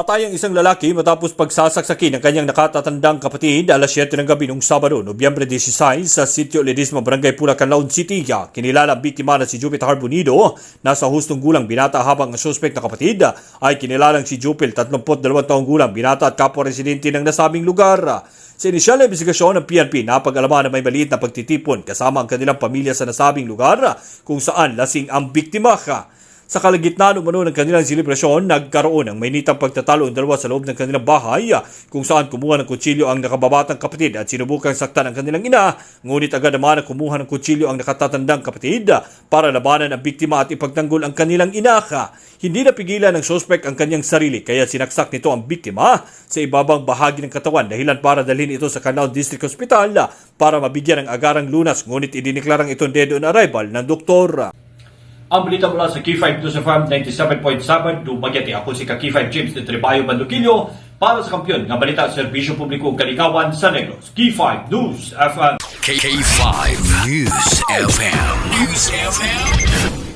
Namatay ang isang lalaki matapos pagsasaksakin ng kanyang nakatatandang kapatid alas 7 ng gabi noong Sabado, Nobyembre 16 sa Sitio Ledesma, Barangay Pulacan, Laon City. Kinilala ang biktima na si Jupiter Harbonido, nasa hustong gulang binata, habang ang suspect na kapatid ay kinilalang si Jupil, 32 taong gulang binata at kapwa-residente ng nasabing lugar. Sa inisyal na investigasyon ng PNP, napag-alaman na may maliit na pagtitipon kasama ang kanilang pamilya sa nasabing lugar kung saan lasing ang biktima. Sa kalagitnaan umano ng kanilang selebrasyon, nagkaroon ng mainitang pagtatalo ang dalawa sa loob ng kanilang bahay kung saan kumuha ng kutsilyo ang nakababatang kapatid at sinubukang saktan ang kanilang ina. Ngunit agad naman na kumuha ng kutsilyo ang nakatatandang kapatid para labanan ang biktima at ipagtanggol ang kanilang ina. Hindi napigilan ng suspect ang kanyang sarili kaya sinaksak nito ang biktima sa ibabang bahagi ng katawan, dahilan para dalhin ito sa Canao District Hospital para mabigyan ng agarang lunas, ngunit idineklarang itong dead on arrival ng doktor. Ang balita mula sa Key5 News FM 97.7 Dumaguete. Ako si Key5 James de Trebayo Bandukilyo para sa kampiyon ng balita sa Serbisyo Publiko Kaligawan sa Negros. Key5 News FM. K5 News FM. News FM.